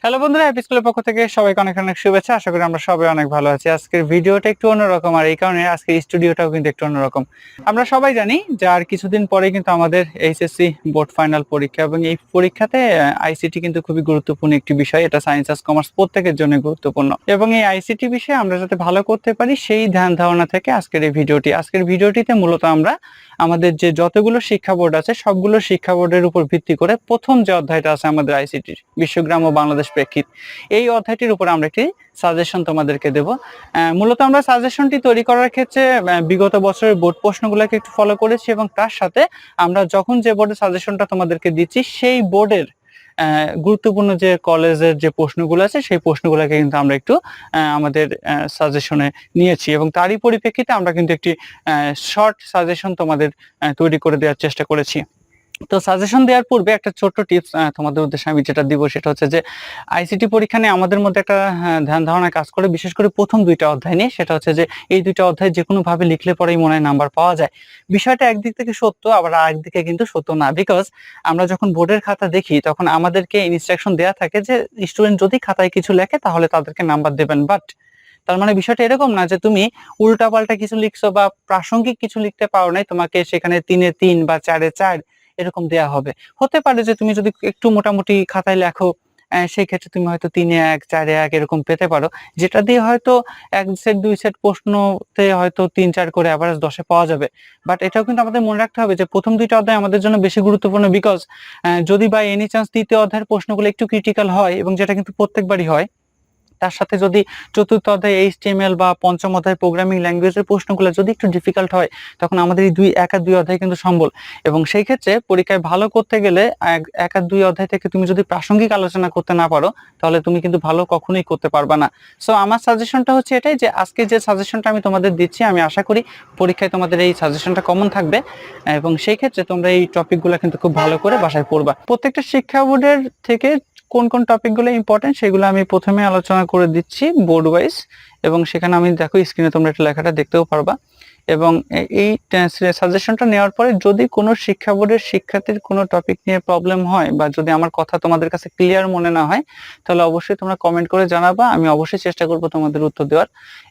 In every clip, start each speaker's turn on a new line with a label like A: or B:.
A: Hello বন্ধুরা, happy স্কুলের পক্ষ থেকে সবাইকে অনেক অনেক শুভেচ্ছা। আশা করি আমরা সবাই অনেক ভালো আছি। আজকের ভিডিওটা একটু অন্যরকম, আর এই কারণে আজকের স্টুডিওটাও কিন্তু একটু অন্যরকম। আমরা সবাই জানি যে আর কিছুদিন পরেই কিন্তু আমাদের এইচএসসি বোর্ড ফাইনাল পরীক্ষা, এবং এই পরীক্ষাতে আইসিটি কিন্তু খুবই গুরুত্বপূর্ণ একটি বিষয়। এটা সায়েন্স আর কমার্স প্রত্যেকের জন্য গুরুত্বপূর্ণ, এবং এই আইসিটি বিষয়ে আমরা যাতে ভালো করতে পারি সেই ধ্যান ধারণা থেকে আজকের ভিডিওটিতে মূলত আমরা আমাদের যে যতগুলো শিক্ষা বোর্ড আছে সবগুলো শিক্ষা বোর্ডের উপর ভিত্তি করে প্রথম যে অধ্যায়টা আছে আমাদের আইসিটির, বিশ্বগ্রাম ও বাংলাদেশ প্রেক্ষিত, এই অধ্যায়টির উপর আমরা একটি সাজেশন তোমাদেরকে দেব। মূলত আমরা সাজেশনটি তৈরি করার ক্ষেত্রে বিগত বছরের বোর্ড প্রশ্নগুলোকে একটু ফলো করেছি, এবং তার সাথে আমরা যখন যে বোর্ডের সাজেশনটা তোমাদেরকে দিচ্ছি সেই বোর্ডের গুরুত্বপূর্ণ যে কলেজের যে প্রশ্নগুলো আছে সেই প্রশ্নগুলোকে কিন্তু আমরা একটু আমাদের সাজেশনে নিয়েছি, এবং তারই পরিপ্রেক্ষিতে আমরা কিন্তু একটি শর্ট সাজেশন তোমাদের তৈরি করে দেওয়ার চেষ্টা করেছি। তো সাজেশন দেওয়ার পূর্বে একটা ছোট্ট টিপস তোমাদের উদ্দেশ্যে আমি যেটা দিব সেটা হচ্ছে যে আইসিটি পরীক্ষা নিয়ে আমাদের মধ্যে একটা ধ্যান ধারণা কাজ করে, বিশেষ করে প্রথম দুইটা অধ্যায় নিয়ে। সেটা হচ্ছে যে এই দুইটা অধ্যায় যে কোনো ভাবে লিখলে পরেই মনে হয় নাম্বার পাওয়া যায়। বিষয়টা একদিক থেকে সত্য, আবার আরেকদিকে কিন্তু সত্য না। বিকজ আমরা যখন বোর্ডের খাতা দেখি তখন আমাদেরকে ইনস্ট্রাকশন দেওয়া থাকে যে স্টুডেন্ট যদি খাতায় কিছু লেখে তাহলে তাদেরকে নাম্বার দেবেন, বাট তার মানে বিষয়টা এরকম না যে তুমি উল্টাপাল্টা কিছু লিখছো বা প্রাসঙ্গিক কিছু লিখতে পারো নাই, তোমাকে সেখানে 3-3 বা 4-4 এরকম দেয়া হবে। হতে পারে যে তুমি যদি একটু মোটামুটি খাতায় লেখো, সেই ক্ষেত্রে তুমি হয়তো 3-1 4-1 এরকম পেতে পারো, যেটা দিয়ে হয়তো এক সেট দুই সেট প্রশ্নতে হয়তো 3-4 করে এভারেজ 10-এ পাওয়া যাবে। বাট এটাও কিন্তু আমাদের মনে রাখতে হবে যে প্রথম দুইটা অধ্যায় আমাদের জন্য বেশি গুরুত্বপূর্ণ, বিকজ যদি বাই এনি চান্স তৃতীয় অধ্যায়ের প্রশ্নগুলো একটু ক্রিটিক্যাল হয়, এবং যেটা কিন্তু প্রত্যেকবারই হয়, তার সাথে যদি চতুর্থ অধ্যায় এইচটিএমএল বা পঞ্চম অধ্যায় প্রোগ্রামিং ল্যাঙ্গুয়েজের প্রশ্নগুলো যদি একটু ডিফিকাল্ট হয়, তখন আমাদের এই এক আর দুই অধ্যায় কিন্তু সম্বল। এবং সেই ক্ষেত্রে পরীক্ষায় ভালো করতে গেলে এক আর দুই অধ্যায় থেকে তুমি যদি প্রাসঙ্গিক আলোচনা করতে না পারো, তাহলে তুমি কিন্তু ভালো কখনোই করতে পারবা না। সো আমার সাজেশনটা হচ্ছে এটাই যে আজকে যে সাজেশনটা আমি তোমাদের দিচ্ছি, আমি আশা করি পরীক্ষায় তোমাদের এই সাজেশনটা কমন থাকবে, এবং সেই ক্ষেত্রে তোমরা এই টপিকগুলো কিন্তু খুব ভালো করে বাসায় পড়বা। প্রত্যেকটা শিক্ষা বোর্ডের থেকে কোন কোন টপিকগুলো ইম্পর্টেন্ট সেগুলো আমি প্রথমে আলোচনা করে দিচ্ছি বোর্ড ওয়াইজ, এবং সেখানে আমি দেখো স্ক্রিনে তোমরা একটা লেখাটা দেখতেও পারবা। এবং এই সাজেশনটা নেওয়ার পরে যদি কোনো শিক্ষা বোর্ডের শিক্ষার্থীর কোনো টপিক নিয়ে প্রবলেম হয়, বা যদি আমার কথা তোমাদের কাছে ক্লিয়ার মনে না হয়, তাহলে অবশ্যই তোমরা কমেন্ট করে জানাবা, আমি অবশ্যই চেষ্টা করব তোমাদের উত্তর দেওয়ার।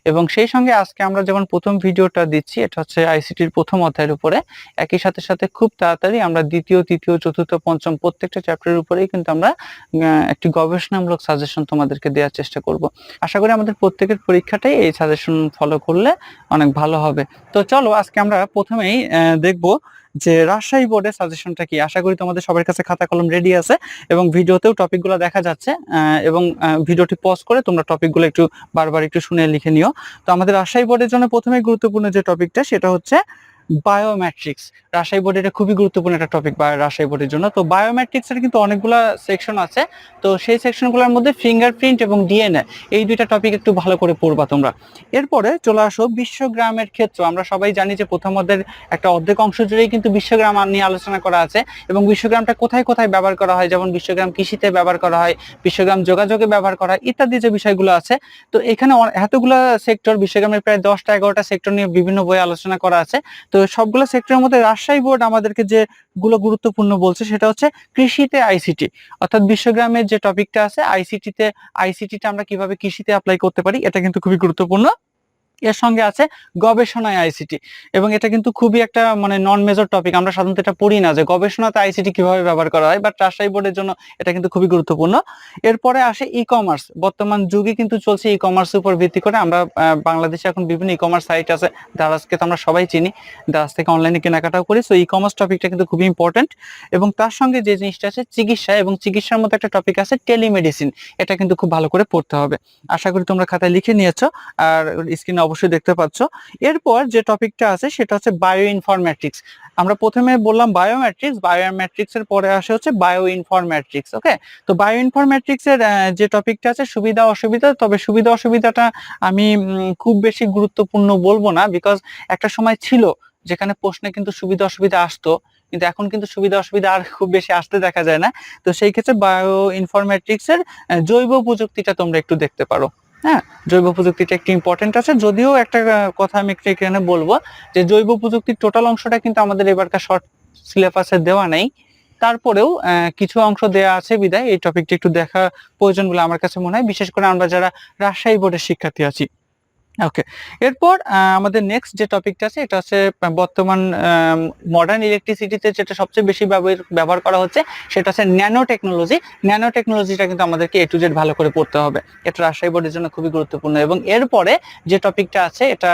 A: এবং সেই সঙ্গে আজকে আমরা যেমন প্রথম ভিডিওটা দিচ্ছি, এটা হচ্ছে আইসিটির প্রথম অধ্যায়ের উপরে, একই সাথে সাথে খুব তাড়াতাড়ি আমরা দ্বিতীয় তৃতীয় চতুর্থ পঞ্চম প্রত্যেকটা চ্যাপ্টারের উপরেই কিন্তু আমরা একটি গবেষণামূলক সাজেশন তোমাদেরকে দেওয়ার চেষ্টা করব। আশা করি আমাদের প্রত্যেকের পরীক্ষাটাই এই সাজেশন ফলো করলে অনেক ভালো হবে। তো চলো আজকে আমরা প্রথমেই দেখব যে রাজশাহী বোর্ডের সাজেশনটা কি। আশা করি তোমাদের সবার কাছে খাতা কলম রেডি আছে, এবং ভিডিওতেও টপিকগুলো দেখা যাচ্ছে, এবং ভিডিওটি পজ করে তোমরা টপিকগুলো একটু বারবার একটু শুনে লিখে নিও। তো আমাদের রাজশাহী বোর্ডের জন্য প্রথমেই গুরুত্বপূর্ণ যে টপিকটা সেটা হচ্ছে বায়োমেট্রিক্স। রাজশাহী বোর্ডের এটা খুবই গুরুত্বপূর্ণ একটা টপিক বা রাজশাহী বোর্ডের জন্য। তো বায়োমেট্রিক্স এর কিন্তু অনেকগুলা সেকশন আছে। তো সেই সেকশনগুলোর মধ্যে ফিঙ্গারপ্রিন্ট এবং ডিএনএ, এই দুইটা টপিক একটু ভালো করে পড়বা তোমরা। এরপরে চলে আসো বিশ্বগ্রামের ক্ষেত্র। আমরা সবাই জানি যে প্রথম অধ্যায়ের একটা অর্ধেক অংশ জুড়েই কিন্তু বিশ্বগ্রাম নিয়ে আলোচনা করা আছে, এবং বিশ্বগ্রামটা কোথায় কোথায় ব্যবহার করা হয়, যেমন বিশ্বগ্রাম কৃষিতে ব্যবহার করা হয়, বিশ্বগ্রাম যোগাযোগে ব্যবহার করা হয়, ইত্যাদি যে বিষয়গুলো আছে। তো এখানে এতগুলো সেক্টর, বিশ্বগ্রামের প্রায় 10টা-11টা সেক্টর নিয়ে বিভিন্ন বইয়ে আলোচনা করা আছে। তো সবগুলো সেক্টরের মধ্যে রাজশাহী বোর্ড আমাদেরকে যে গুলো গুরুত্বপূর্ণ বলছে সেটা হচ্ছে কৃষিতে আইসিটি, অর্থাৎ বিশ্বগ্রামের যে টপিকটা আছে আইসিটিটা আমরা কিভাবে কৃষিতে অ্যাপ্লাই করতে পারি, এটা কিন্তু খুবই গুরুত্বপূর্ণ। এর সঙ্গে আছে গবেষণায় আইসিটি, এবং এটা কিন্তু খুবই একটা মানে নন মেজর টপিক, আমরা সাধারণত এটা পড়ি না যে গবেষণাতে আইসিটি কিভাবে ব্যবহার করা হয়, বাট রাজশাহী বোর্ডের জন্য এটা কিন্তু খুবই গুরুত্বপূর্ণ। এরপরে আসে ই কমার্স। বর্তমান যুগে কিন্তু চলছে ই কমার্সের উপর ভিত্তি করে। আমরা বাংলাদেশে এখন বিভিন্ন ই কমার্স সাইট আছে, দারাজকে তো আমরা সবাই চিনি, দারাজ থেকে অনলাইনে কেনাকাটাও করি। সো ই কমার্স টপিকটা কিন্তু খুবই ইম্পর্টেন্ট। এবং তার সঙ্গে যে জিনিসটা আছে চিকিৎসা, এবং চিকিৎসার মধ্যে একটা টপিক আছে টেলিমেডিসিন, এটা কিন্তু খুব ভালো করে পড়তে হবে। আশা করি তোমরা খাতায় লিখে নিয়েছো, আর স্ক্রিনে অবশ্যই দেখতে পাচ্ছ। এরপর যে টপিকটা আছে সেটা হচ্ছে বায়ো ইনফরমেটিক্স। আমরা প্রথমে বললাম বায়োমেট্রিক্স এর পরে আসে হচ্ছে বায়ো ইনফরমেটিক্স। ওকে, তো বায়ো ইনফরমেটিক্স এর যে টপিকটা আছে সুবিধা অসুবিধা, তবে সুবিধা অসুবিধাটা আমি খুব বেশি গুরুত্বপূর্ণ বলবো না, বিকজ একটা সময় ছিল যেখানে প্রশ্নে কিন্তু সুবিধা অসুবিধা আসতো, কিন্তু এখন কিন্তু সুবিধা অসুবিধা আর খুব বেশি আসতে দেখা যায় না। তো সেই ক্ষেত্রে বায়ো ইনফরমেটিক্স এর জৈব প্রযুক্তিটা তোমরা একটু দেখতে পারো। হ্যাঁ, জৈব প্রযুক্তিটা একটু ইম্পর্টেন্ট আছে, যদিও একটা কথা আমি এখানে বলবো যে জৈব প্রযুক্তির টোটাল অংশটা কিন্তু আমাদের এবারকার শর্ট সিলেবাসে দেওয়া নেই। তারপরেও কিছু অংশ দেয়া আছে বিদায় এই টপিকটা একটু দেখা প্রয়োজন বলে আমার কাছে মনে হয়, বিশেষ করে আমরা যারা রাজশাহী বোর্ডের শিক্ষার্থী আছি। ওকে, এরপর আমাদের নেক্সট যে টপিকটা আছে এটা হচ্ছে বর্তমান মডার্ন ইলেকট্রিসিটিতে যেটা সবচেয়ে বেশি ব্যবহার করা হচ্ছে সেটা হচ্ছে ন্যানো টেকনোলজি। ন্যানো টেকনোলজিটা কিন্তু আমাদেরকে A to Z ভালো করে পড়তে হবে, এটা রাজশাহী বোর্ডের জন্য খুবই গুরুত্বপূর্ণ। এবং এরপরে যে টপিকটা আছে এটা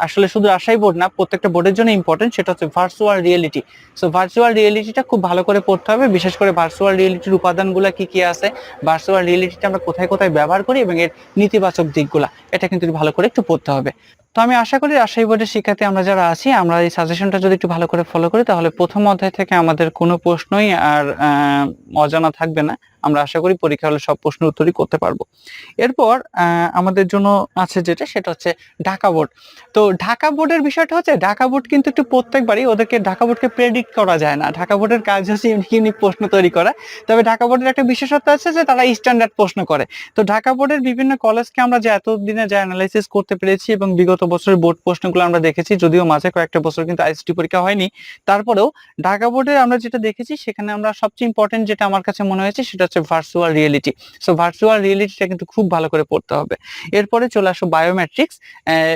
A: আসলে শুধু রাজশাহী বোর্ড না, প্রত্যেকটা বোর্ডের জন্য ইম্পর্টেন্ট, সেটা হচ্ছে ভার্চুয়াল রিয়েলিটি। সো ভার্চুয়াল রিয়েলিটিটা খুব ভালো করে পড়তে হবে, বিশেষ করে ভার্চুয়াল রিয়েলিটির উপাদানগুলো কি কি আছে, ভার্চুয়াল রিয়েলিটিটা আমরা কোথায় কোথায় ব্যবহার করি এবং এর নেতিবাচক দিকগুলা, এটা কিন্তু ভালো করে একটু পড়তে হবে। তো আমি আশা করি রাজশাহী বোর্ডের শিক্ষার্থী আমরা যারা আছি, আমরা এই সাজেশনটা যদি একটু ভালো করে ফলো করি তাহলে প্রথম অধ্যায় থেকে আমাদের কোনো প্রশ্নই আর অজানা থাকবে না। আমরা আশা করি পরীক্ষা হলে সব প্রশ্নের উত্তরই করতে পারবো। এরপর আমাদের জন্য আছে যেটা, সেটা হচ্ছে ঢাকা বোর্ড। তো ঢাকা বোর্ডের বিষয়টা হচ্ছে, ঢাকা বোর্ড কিন্তু একটু প্রত্যেকবারই ওদেরকে ঢাকা বোর্ডকে প্রেডিক্ট করা যায় না। ঢাকা বোর্ডের কাজ হচ্ছে ইউনিক প্রশ্ন তৈরি করা। তবে ঢাকা বোর্ডের একটা বিশেষত্ব আছে যে তারা স্ট্যান্ডার্ড প্রশ্ন করে। তো ঢাকা বোর্ডের বিভিন্ন কলেজকে আমরা যে এতদিনে যা অ্যানালাইসিস করতে পেরেছি এবং বিগত বছরের বোর্ড প্রশ্নগুলো আমরা দেখেছি, যদিও মাঝে কয়েকটা বছর কিন্তু আইসিটি পরীক্ষা হয়নি, তারপরেও ঢাকা বোর্ডের আমরা যেটা দেখেছি সেখানে আমরা সবচেয়ে ইম্পর্টেন্ট যেটা আমার কাছে মনে হয়েছে সেটা হচ্ছে ভার্চুয়াল রিয়েলিটি। সো ভার্চুয়াল রিয়েলিটিটা কিন্তু খুব ভালো করে পড়তে হবে। এরপরে চলে আসো বায়োমেট্রিক্স।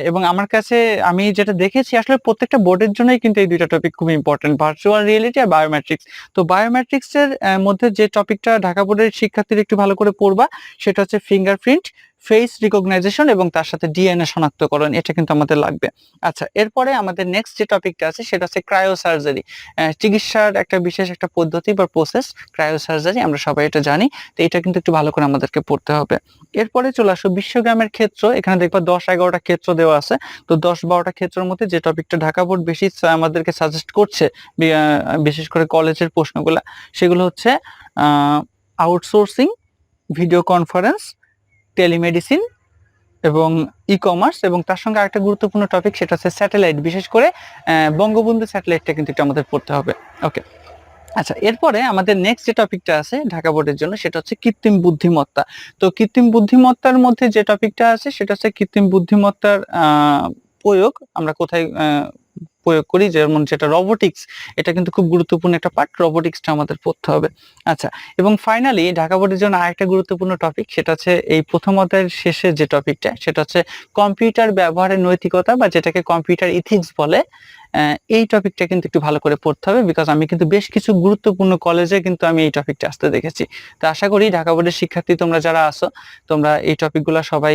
A: এবং আমার কাছে আমি যেটা দেখেছি আসলে প্রত্যেকটা বোর্ডের জন্যই কিন্তু এই দুইটা টপিক খুব ইম্পর্টেন্ট, ভার্চুয়াল রিয়েলিটি আর বায়োমেট্রিক্স। তো বায়োমেট্রিক্স এর মধ্যে যে টপিকটা ঢাকা বোর্ডের শিক্ষার্থীরা একটু ভালো করে পড়বা সেটা হচ্ছে ফিঙ্গারপ্রিন্ট, ফেস রিকগনাইজেশন এবং তার সাথে ডিএনএ শনাক্তকরণ, এটা কিন্তু আমাদের লাগবে। আচ্ছা, এরপরে আমাদের নেক্সট যে টপিকটা আছে সেটা হচ্ছে ক্রায়োসার্জারি। চিকিৎসার একটা বিশেষ একটা পদ্ধতি বা প্রসেস ক্রায়োসার্জারি, আমরা সবাই এটা জানি। তো এটা কিন্তু একটু ভালো করে আমাদেরকে পড়তে হবে। এরপরে চলে আসো বিশ্বগ্রামের ক্ষেত্র। এখানে দেখবা 10-11টা ক্ষেত্র দেওয়া আছে। তো 10-12টা ক্ষেত্রের মধ্যে যে টপিকটা ঢাকা বোর্ড বেশি আমাদেরকে সাজেস্ট করছে, বিশেষ করে কলেজের প্রশ্নগুলা, সেগুলো হচ্ছে আউটসোর্সিং, ভিডিও কনফারেন্স, টেলিমেডিসিন এবং ই কমার্স, এবং তার সঙ্গে আরেকটা গুরুত্বপূর্ণ টপিক সেটা হচ্ছে স্যাটেলাইট, বিশেষ করে বঙ্গবন্ধু স্যাটেলাইটটা কিন্তু একটু আমাদের পড়তে হবে। ওকে, আচ্ছা, এরপরে আমাদের নেক্সট যে টপিকটা আছে ঢাকা বোর্ডের জন্য সেটা হচ্ছে কৃত্রিম বুদ্ধিমত্তা। তো কৃত্রিম বুদ্ধিমত্তার মধ্যে যে টপিকটা আছে সেটা হচ্ছে কৃত্রিম বুদ্ধিমত্তার প্রয়োগ আমরা কোথায় প্রয়োগ করি, যেমন যেটা রোবোটিক্স, এটা কিন্তু খুব গুরুত্বপূর্ণ একটা পার্ট, রোবোটিক্সটা আমাদের পড়তে হবে। আচ্ছা, এবং ফাইনালি ঢাকা বোর্ডের জন্য আরেকটা গুরুত্বপূর্ণ টপিক সেটা হচ্ছে এই প্রথম অধ্যায়ের শেষে যে টপিকটা সেটা হচ্ছে কম্পিউটার ব্যবহারের নৈতিকতা, বা যেটাকে কম্পিউটার ইথিক্স বলে। এই টপিকটা কিন্তু একটু ভালো করে পড়তে হবে, বিকজ আমি কিন্তু বেশ কিছু গুরুত্বপূর্ণ কলেজে কিন্তু আমি এই টপিকটা আসতে দেখেছি। তো আশা করি ঢাকা বোর্ডের শিক্ষার্থী তোমরা যারা আছো, তোমরা এই টপিকগুলো সবাই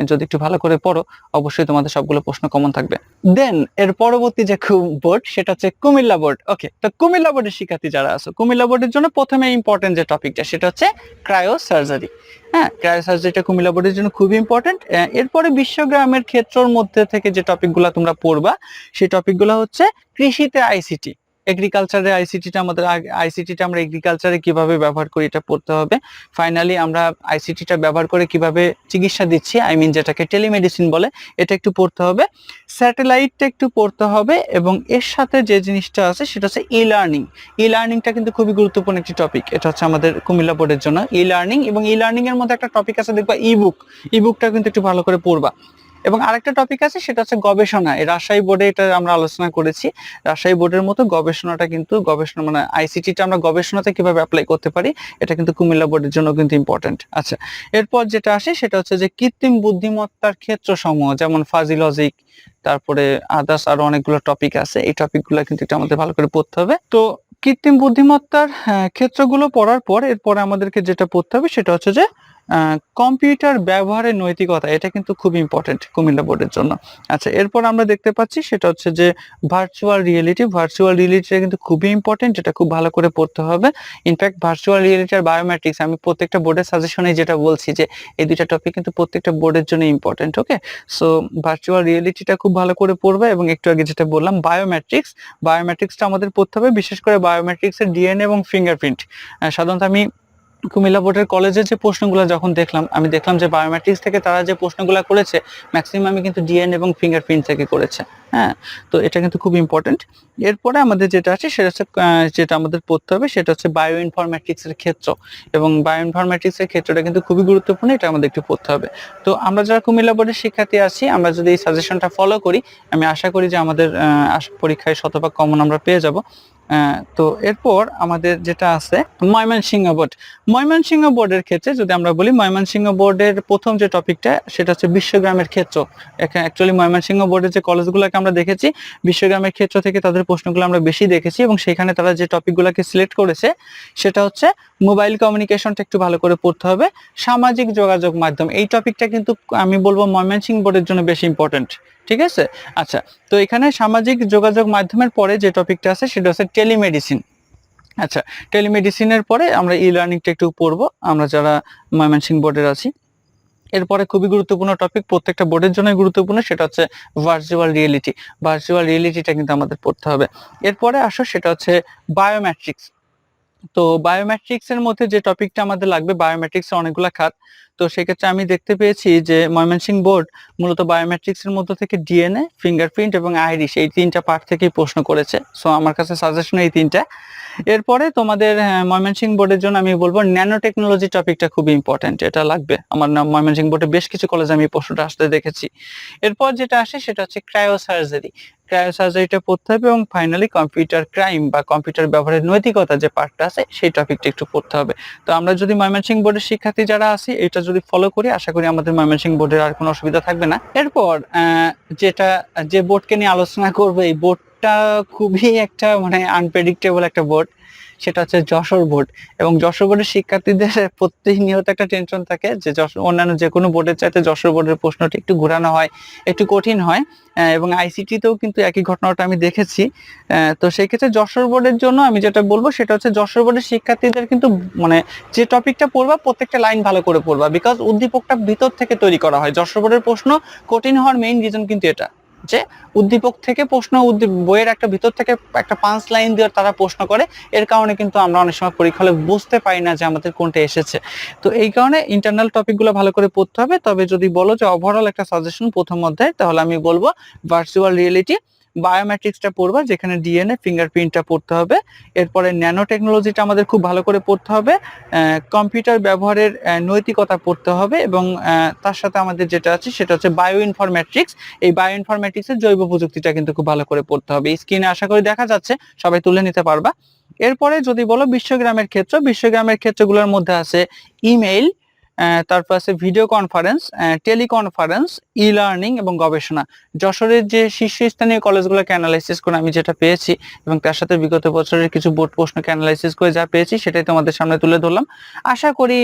A: যদি একটু ভালো করে পড়ো, অবশ্যই তোমাদের সবগুলো প্রশ্ন কমন থাকবে। দেন এর পরবর্তী যে বোর্ড সেটা হচ্ছে কুমিল্লা বোর্ড। ওকে, তো কুমিল্লা বোর্ডের শিক্ষার্থী যারা আছো, কুমিল্লা বোর্ডের জন্য প্রথমে ইম্পর্টেন্ট যে টপিকটা সেটা হচ্ছে ক্রায়োসার্জারি। হ্যাঁ, ক্রায়োসার্জারিটা কুমিল্লা বোর্ডের জন্য খুবই ইম্পর্টেন্ট। এরপরে বিশ্বগ্রামের ক্ষেত্রের মধ্যে থেকে যে টপিকগুলো তোমরা পড়বা সেই টপিকগুলো হচ্ছে কৃষিতে আইসিটি, এগ্রিকালচারে আইসিটিটা আমাদের, আইসিটিটা আমরা এগ্রিকালচারে কিভাবে ব্যবহার করি এটা পড়তে হবে। ফাইনালি আমরা আইসিটিটা ব্যবহার করে কিভাবে চিকিৎসা দিচ্ছি, আই মিন যেটাকে টেলিমেডিসিন বলে, এটা একটু পড়তে হবে। স্যাটেলাইটটা একটু পড়তে হবে, এবং এর সাথে যে জিনিসটা আছে সেটা হচ্ছে ই লার্নিং। ই লার্নিংটা কিন্তু খুবই গুরুত্বপূর্ণ একটি টপিক, এটা হচ্ছে আমাদের কুমিল্লা বোর্ডের জন্য ই লার্নিং। এবং ই লার্নিং এর মধ্যে একটা টপিক আছে দেখবা ইবুক, ইবুকটা কিন্তু একটু ভালো করে পড়বা। এবং আরেকটা টপিক আছে সেটা হচ্ছে গবেষণা। এই রাজশাহী বোর্ডে এটা আমরা আলোচনা করেছি, রাজশাহী বোর্ডের মতো গবেষণাটা কিন্তু, গবেষণা মানে আইসিটিটা আমরা গবেষণাতে কিভাবে অ্যাপ্লাই করতে পারি, এটা কিন্তু কুমিল্লা বোর্ডের জন্য কিন্তু ইম্পর্টেন্ট। আচ্ছা, এরপর যেটা আসে সেটা হচ্ছে যে কৃত্রিম বুদ্ধিমত্তার ক্ষেত্র সমূহ, যেমন ফাজি লজিক, তারপরে আদার্স আরো অনেকগুলো টপিক আছে, এই টপিকগুলো কিন্তু এটা আমাদের ভালো করে পড়তে হবে। তো কৃত্রিম বুদ্ধিমত্তার ক্ষেত্রগুলো পড়ার পর এরপরে আমাদেরকে যেটা পড়তে হবে সেটা হচ্ছে যে কম্পিউটার ব্যবহারের নৈতিকতা, এটা কিন্তু খুব ইম্পর্টেন্ট কুমিল্লা বোর্ডের জন্য। আচ্ছা, এরপর আমরা দেখতে পাচ্ছি সেটা হচ্ছে যে ভার্চুয়াল রিয়েলিটি। ভার্চুয়াল রিয়েলিটিটা কিন্তু খুবই ইম্পর্টেন্ট, এটা খুব ভালো করে পড়তে হবে। ইনফ্যাক্ট ভার্চুয়াল রিয়েলিটি আর বায়োমেট্রিক্স আমি প্রত্যেকটা বোর্ডের সাজেশনে যেটা বলছি যে এই দুইটা টপিক কিন্তু প্রত্যেকটা বোর্ডের জন্য ইম্পর্টেন্ট। ওকে, সো ভার্চুয়াল রিয়েলিটিটা খুব ভালো করে পড়বে, এবং একটু আগে যেটা বললাম বায়োমেট্রিক্স, বায়োমেট্রিক্সটা আমাদের পড়তে হবে, বিশেষ করে বায়োমেট্রিক্সের ডিএনএ এবং ফিঙ্গারপ্রিন্ট। সাধারণত আমি কুমিল্লা বোর্ডের কলেজের যে প্রশ্নগুলো যখন দেখলাম, আমি দেখলাম যে বায়োমেট্রিক্স থেকে তারা যে প্রশ্নগুলো করেছে ম্যাক্সিমামই কিন্তু ডিএনএ এবং ফিঙ্গারপ্রিন্ট থেকে করেছে। হ্যাঁ, তো এটা কিন্তু খুব ইম্পর্টেন্ট। এরপরে আমাদের যেটা আছে সেটা হচ্ছে যেটা আমাদের পড়তে হবে সেটা হচ্ছে বায়ো ইনফরমেটিক্স এর ক্ষেত্র, এবং বায়ো ইনফরমেটিক্স এর ক্ষেত্রটা কিন্তু খুবই গুরুত্বপূর্ণ, এটা আমাদের একটু পড়তে হবে। তো আমরা যারা কুমিল্লা বোর্ডের শিক্ষার্থী আছি, আমরা যদি এই সাজেশনটা ফলো করি, আমি আশা করি যে আমাদের পরীক্ষায় শতভাগ কমন আমরা পেয়ে যাব। তো এরপর আমাদের যেটা আছে ময়মনসিংহ বোর্ড। ময়মনসিংহ বোর্ডের ক্ষেত্রে যদি আমরা বলি, ময়মনসিংহ বোর্ডের প্রথম যে টপিকটা সেটা হচ্ছে বিশ্বগ্রামের ক্ষেত্র। অ্যাকচুয়ালি ময়মনসিংহ বোর্ডের যে কলেজগুলোকে আমরা দেখেছি, বিশ্বগ্রামের ক্ষেত্র থেকে তাদের প্রশ্নগুলো আমরা বেশি দেখেছি, এবং সেখানে তারা যে টপিকগুলোকে সিলেক্ট করেছে সেটা হচ্ছে মোবাইল কমিউনিকেশনটা একটু ভালো করে পড়তে হবে, সামাজিক যোগাযোগ মাধ্যম, এই টপিকটা কিন্তু আমি বলবো ময়মনসিংহ বোর্ডের জন্য বেশি ইম্পর্টেন্ট। ঠিক আছে, আচ্ছা, তো এখানে সামাজিক যোগাযোগ মাধ্যমের পরে যে টপিকটা আছে সেটা হচ্ছে টেলিমেডিসিন। আচ্ছা, টেলিমেডিসিনের পরে আমরা ই লার্নিংটা একটু পড়বো আমরা যারা ময়মনসিংহ বোর্ডের আছি। এরপরে খুবই গুরুত্বপূর্ণ টপিক, প্রত্যেকটা বোর্ডের জন্য গুরুত্বপূর্ণ, সেটা হচ্ছে ভার্চুয়াল রিয়েলিটি। ভার্চুয়াল রিয়েলিটিটা কিন্তু আমাদের পড়তে হবে। এরপরে আসো সেটা হচ্ছে বায়োমেট্রিক্স। তো বায়োমেট্রিক্স এর মধ্যে যে টপিকটা আমাদের লাগবে, বায়োমেট্রিক্স এর অনেকগুলো খাত। তো সেক্ষেত্রে আমি দেখতে পেয়েছি যে ময়মনসিংহ বোর্ড মূলত বায়োমেট্রিক্স এর মধ্যে থেকে ডিএনএ, ফিঙ্গারপ্রিন্ট এবং আইরিশ এই তিনটা পার্ট থেকেই প্রশ্ন করেছে। সো আমার কাছে সাজেশন এই তিনটা। এরপরে তোমাদের ময়মনসিংহ বোর্ডের জন্য আমি বলবো ন্যানো টেকনোলজি টপিকটা খুবই ইম্পর্টেন্ট, এটা লাগবে। আমার নাম ময়মনসিংহ বোর্ডে বেশ কিছু কলেজে আমি প্রশ্নটা আসতে দেখেছি। এরপর যেটা আসে সেটা হচ্ছে ক্রায়োসার্জারি। ক্রায়োসার্জারিটা পড়তে হবে, এবং ফাইনালি কম্পিউটার ক্রাইম বা কম্পিউটার ব্যবহারের নৈতিকতা যে পার্টটা আছে সেই টপিকটা একটু পড়তে হবে। তো আমরা যদি ময়মনসিংহ বোর্ডের শিক্ষার্থী যারা আছি এটা যদি ফলো করি, আশা করি আমাদের ময়মনসিংহ বোর্ডের আর কোনো অসুবিধা থাকবে না। এরপর যেটা যে বোর্ডকে নিয়ে আলোচনা করবো, এই বোর্ডটা খুবই একটা মানে আনপ্রেডিক্টেবল একটা বোর্ড, সেটা হচ্ছে যশোর বোর্ড। এবং যশোর বোর্ডের শিক্ষার্থীদের প্রতিনিয়ত একটা টেনশন থাকে যে অন্যান্য যে কোনো বোর্ডের চাইতে যশোর বোর্ডের প্রশ্নটি একটু ঘুরানো হয়, একটু কঠিন হয়। এবং আইসিটিতেও কিন্তু একই ঘটনাটা আমি দেখেছি। তো সেই ক্ষেত্রে যশোর বোর্ডের জন্য আমি যেটা বলবো সেটা হচ্ছে যশোর বোর্ডের শিক্ষার্থীদের কিন্তু মানে যে টপিকটা পড়বা প্রত্যেকটা লাইন ভালো করে পড়বা, বিকজ উদ্দীপকটা ভিতর থেকে তৈরি করা হয়। যশোর বোর্ডের প্রশ্ন কঠিন হওয়ার মেইন রিজন কিন্তু এটা, যে উদ্দীপক থেকে প্রশ্ন, বইয়ের একটা ভিতর থেকে একটা 5 লাইন দিয়ে তারা প্রশ্ন করে। এর কারণে কিন্তু আমরা অনেক সময় পরীক্ষা হলে বুঝতে পারি না যে আমাদের কোনটা এসেছে। তো এই কারণে ইন্টারনাল টপিকগুলো ভালো করে পড়তে হবে। তবে যদি বলো যে ওভারঅল একটা সাজেশন প্রথম অধ্যায়, তাহলে আমি বলবো ভার্চুয়াল রিয়েলিটি, বায়োমেট্রিক্সটা পড়বা যেখানে ডিএনএ ফিঙ্গারপ্রিন্টটা পড়তে হবে। এরপরে ন্যানো টেকনোলজিটা আমাদের খুব ভালো করে পড়তে হবে, কম্পিউটার ব্যবহারের নৈতিকতা পড়তে হবে, এবং তার সাথে আমাদের যেটা আছে সেটা হচ্ছে বায়ো ইনফরমেট্রিক্স। এই বায়ো ইনফরমেটিক্সের জৈব প্রযুক্তিটা কিন্তু খুব ভালো করে পড়তে হবে। স্ক্রিনে আশা করি দেখা যাচ্ছে, সবাই তুলে নিতে পারবা। এরপরে যদি বলো বিশ্বগ্রামের ক্ষেত্র, বিশ্বগ্রামের ক্ষেত্রগুলোর মধ্যে আছে ইমেইল, তারপর আছে video conference, teleconference, e learning এবং গবেষণা। যশোরের যে শীর্ষস্থানীয় কলেজগুলোকে অ্যানালাইসিস করে আমি যেটা পেয়েছি, এবং তার সাথে বিগত বছরের কিছু বোর্ড প্রশ্নকে অ্যানালাইসিস করে যা পেয়েছি সেটাই তোমাদের সামনে তুলে ধরলাম। আশা করি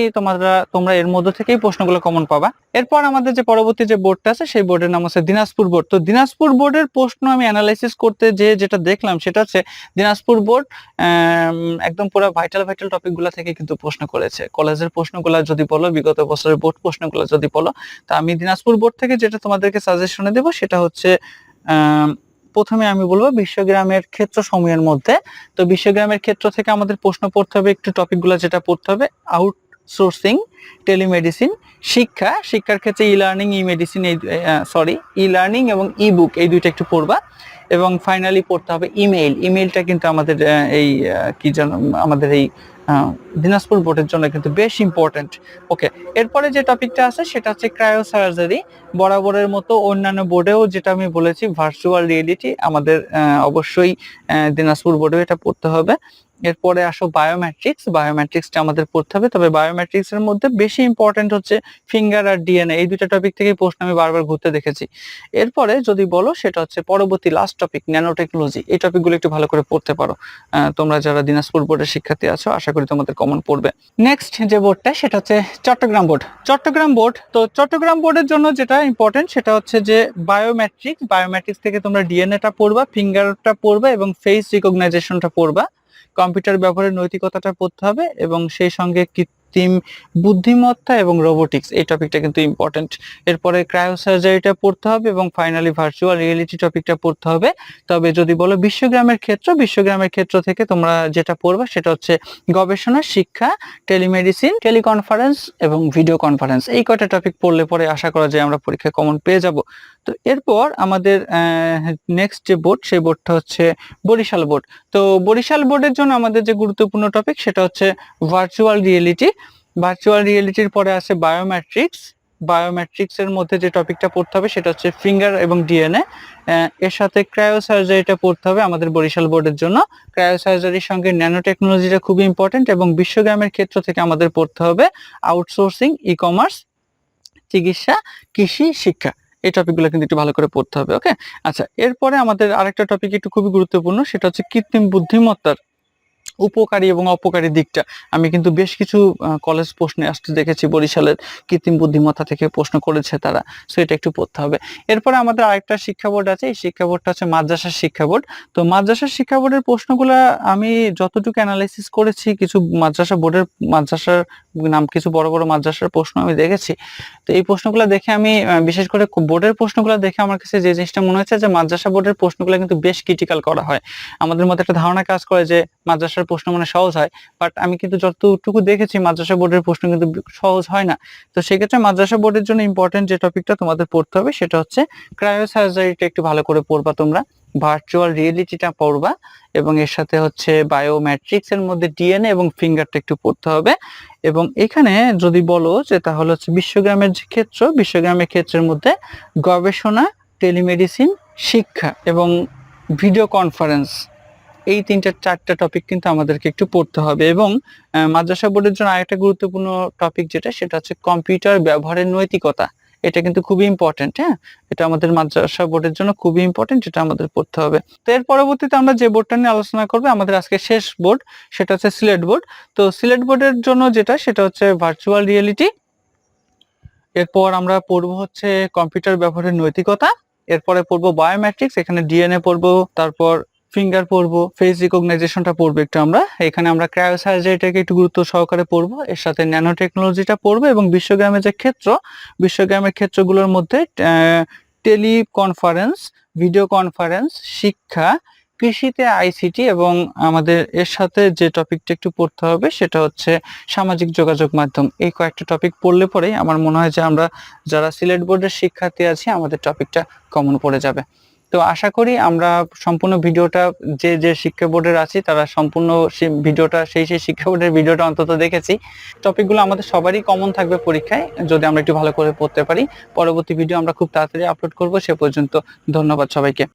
A: তোমরা এর মধ্যে থেকেই প্রশ্নগুলো কমন পাবা। এরপর আমাদের যে পরবর্তী যে বোর্ডটা আছে সেই বোর্ডের নাম হচ্ছে দিনাজপুর বোর্ড। তো দিনাজপুর বোর্ডের প্রশ্ন আমি অ্যানালাইসিস করতে যেটা দেখলাম সেটা হচ্ছে দিনাজপুর বোর্ড একদম পুরো ভাইটাল টপিকগুলো থেকে কিন্তু প্রশ্ন করেছে। কলেজের প্রশ্নগুলো যদি বলো, বিগত বছরের বোর্ড প্রশ্নগুলো যদি বলো, তা আমি দিনাজপুর বোর্ড থেকে যেটা তোমাদেরকে সাজেশনে দেবো সেটা হচ্ছে প্রথমে আমি বলবো বিশ্বগ্রামের ক্ষেত্র সমূহের মধ্যে। তো বিশ্বগ্রামের ক্ষেত্র থেকে আমাদের প্রশ্ন পড়তে হবে, একটু টপিকগুলো যেটা পড়তে হবে, আউটসোর্সিং, টেলিমেডিসিন, শিক্ষার ক্ষেত্রে ই লার্নিং, ই মেডিসিন, ই লার্নিং এবং ই বুক, এই দুইটা একটু পড়বা। এবং ফাইনালি পড়তে হবে ইমেইলটা কিন্তু আমাদের কি জানো আমাদের এই দিনাজপুর বোর্ডের জন্য কিন্তু বেশ ইম্পর্টেন্ট। ওকে, এরপরে যে টপিকটা আছে সেটা হচ্ছে ক্রায়োসার্জারি। বরাবরের মতো অন্যান্য বোর্ডেও যেটা আমি বলেছি ভার্চুয়াল রিয়েলিটি, আমাদের অবশ্যই দিনাজপুর বোর্ডেও এটা পড়তে হবে। এরপরে আসো বায়োমেট্রিক্সটা আমাদের পড়তে হবে। তবে বায়োমেট্রিক্স এর মধ্যে বেশি ইম্পর্টেন্ট হচ্ছে ফিঙ্গার আর ডিএনএ, এই দুইটা টপিক থেকে প্রশ্ন আমি বারবার ঘুরতে দেখেছি। এরপরে যদি বলো সেটা হচ্ছে পরবর্তী লাস্ট টপিক ন্যানো টেকনোলজি, এই টপিকগুলো একটু ভালো করে পড়তে পারো। তোমরা যারা দিনাজপুর বোর্ডের শিক্ষার্থী আছো আশা করি তোমাদের কমন পড়বে। নেক্সট যে বোর্ডটা সেটা হচ্ছে চট্টগ্রাম বোর্ড। তো চট্টগ্রাম বোর্ডের জন্য যেটা ইম্পর্টেন্ট সেটা হচ্ছে যে বায়োমেট্রিক্স থেকে তোমরা ডিএনএটা পড়বা, ফিঙ্গারটা পড়বা এবং ফেস রিকগনাইজেশনটা পড়বা। কম্পিউটার ব্যবহারের নৈতিকতাটা পড়তে হবে, এবং সেই সঙ্গে কৃত্রিম বুদ্ধিমত্তা এবং রোবোটিক্স, এই টপিকটা কিন্তু ইম্পর্টেন্ট। এরপরে ক্রায়োসার্জারিটা পড়তে হবে, এবং ফাইনালি ভার্চুয়াল রিয়েলিটি টপিকটা পড়তে হবে। তবে যদি বলো বিশ্বগ্রামের ক্ষেত্র থেকে তোমরা যেটা পড়বে সেটা হচ্ছে গবেষণা, শিক্ষা, টেলিমেডিসিন, টেলিকনফারেন্স এবং ভিডিও কনফারেন্স, এই কয়টা টপিক পড়লে পরে আশা করা যায় আমরা পরীক্ষায় কমন পেয়ে যাব। তো এরপর আমাদের নেক্সট যে বোর্ড সেই বোর্ডটা হচ্ছে বরিশাল বোর্ড। তো বরিশাল বোর্ডের জন্য আমাদের যে গুরুত্বপূর্ণ টপিক সেটা হচ্ছে ভার্চুয়াল রিয়েলিটির পরে আছে বায়োমেট্রিক্স, বায়োমেট্রিক্স এর মধ্যে যে টপিকটা পড়তে হবে সেটা হচ্ছে ফিঙ্গার এবং ডিএনএ। এর সাথে ক্রায়োসার্জারিটা পড়তে হবে আমাদের বরিশাল বোর্ডের জন্য। ক্রায়োসার্জারির সঙ্গে ন্যানো টেকনোলজিটা খুবই ইম্পর্টেন্ট, এবং বিশ্বগ্রামের ক্ষেত্র থেকে আমাদের পড়তে হবে আউটসোর্সিং, ই কমার্স, চিকিৎসা, কৃষি, শিক্ষা। এই টপিকগুলো কিন্তু একটু ভালো করে পড়তে হবে। ওকে, আচ্ছা, এরপরে আমাদের আরেকটা টপিক একটু খুবই গুরুত্বপূর্ণ, সেটা হচ্ছে কৃত্রিম বুদ্ধিমত্তার উপকারী এবং অপকারী দিকটা। আমি কিন্তু বেশ কিছু কলেজ প্রশ্নে আসতে দেখেছি, বরিশালের কৃত্রিম বুদ্ধিমত্তা থেকে প্রশ্ন করেছে তারা, সো এটা একটু পড়তে হবে। এরপরে আমাদের আরেকটা শিক্ষা বোর্ড আছে, এই শিক্ষা বোর্ডটা হচ্ছে মাদ্রাসা শিক্ষা বোর্ড। তো মাদ্রাসা শিক্ষা বোর্ডের প্রশ্নগুলো আমি যতটুকু অ্যানালাইসিস করেছি, কিছু মাদ্রাসার নাম, কিছু বড় বড় মাদ্রাসার প্রশ্ন আমি দেখেছি। তো এই প্রশ্নগুলো দেখে আমি বিশেষ করে বোর্ডের প্রশ্নগুলো দেখে আমার কাছে যে জিনিসটা মনে হচ্ছে যে মাদ্রাসা বোর্ডের প্রশ্নগুলো কিন্তু বেশ ক্রিটিক্যাল করা হয়। আমাদের মধ্যে একটা ধারণা কাজ করে যে মাদ্রাসার প্রশ্ন মানে সহজ হয়, বাট আমি কিন্তু যতটুকু দেখেছি মাদ্রাসা বোর্ডের প্রশ্ন কিন্তু সহজ হয় না। তো সেক্ষেত্রে মাদ্রাসা বোর্ডের জন্য ইম্পর্টেন্ট যে টপিকটা তোমাদের পড়তে হবে সেটা হচ্ছে ক্রায়োসার্জারিটা একটু ভালো করে পড়বা তোমরা, ভার্চুয়াল রিয়েলিটিটা পড়বা, এবং এর সাথে হচ্ছে বায়োমেট্রিক্স এর মধ্যে ডিএনএ এবং ফিঙ্গারটা একটু পড়তে হবে। এবং এখানে যদি বলো যে তাহলে হচ্ছে বিশ্বগ্রামের যে ক্ষেত্র, বিশ্বগ্রামের ক্ষেত্রের মধ্যে গবেষণা, টেলিমেডিসিন, শিক্ষা এবং ভিডিও কনফারেন্স, এই চারটা টপিক কিন্তু আমাদেরকে একটু পড়তে হবে। এবং মাদ্রাসা বোর্ডের জন্য আরেকটা গুরুত্বপূর্ণ টপিক যেটা, সেটা হচ্ছে কম্পিউটার ব্যবহারের নৈতিকতা। এটা কিন্তু খুবই ইম্পর্টেন্ট। হ্যাঁ, এটা আমাদের মাদ্রাসা বোর্ডের জন্য খুবই ইম্পর্টেন্ট, এটা আমাদের পড়তে হবে। তো এর পরবর্তীতে আমরা যে বোর্ডটা নিয়ে আলোচনা করবো, আমাদের আজকে শেষ বোর্ড, সেটা হচ্ছে সিলেট বোর্ড। তো সিলেট বোর্ডের জন্য যেটা, সেটা হচ্ছে ভার্চুয়াল রিয়েলিটি। এরপর আমরা পড়বো হচ্ছে কম্পিউটার ব্যবহারের নৈতিকতা। এরপরে পড়বো বায়োমেট্রিক্স, এখানে ডিএনএ পড়বো, তারপর ফিঙ্গার পড়বো, ফেস রিকগনাইজেশনটা পড়বো একটু আমরা। এখানে আমরা ক্রায়োসার্জারিটাকে একটু গুরুত্ব সহকারে পড়বো, এর সাথে ন্যানো টেকনোলজিটা পড়বো, এবং বিশ্বগ্রামের যে ক্ষেত্র, বিশ্বগ্রামের ক্ষেত্রগুলোর মধ্যে টেলিকনফারেন্স, ভিডিও কনফারেন্স, শিক্ষা, কৃষিতে আইসিটি, এবং আমাদের এর সাথে যে টপিকটা একটু পড়তে হবে সেটা হচ্ছে সামাজিক যোগাযোগ মাধ্যম। এই কয়েকটা টপিক পড়লে পরেই আমার মনে হয় যে আমরা যারা সিলেট বোর্ডের শিক্ষার্থী আছি আমাদের টপিকটা কমন পড়ে যাবে। তো আশা করি আমরা সম্পূর্ণ ভিডিওটা, যে যে শিক্ষা বোর্ডের আছি তারা সম্পূর্ণ ভিডিওটা, সেই শিক্ষা বোর্ডের ভিডিওটা অন্তত দেখেছি। টপিকগুলো আমাদের সবারই কমন থাকবে পরীক্ষায়, যদি আমরা একটু ভালো করে পড়তে পারি। পরবর্তী ভিডিও আমরা খুব তাড়াতাড়ি আপলোড করব। সে পর্যন্ত ধন্যবাদ সবাইকে।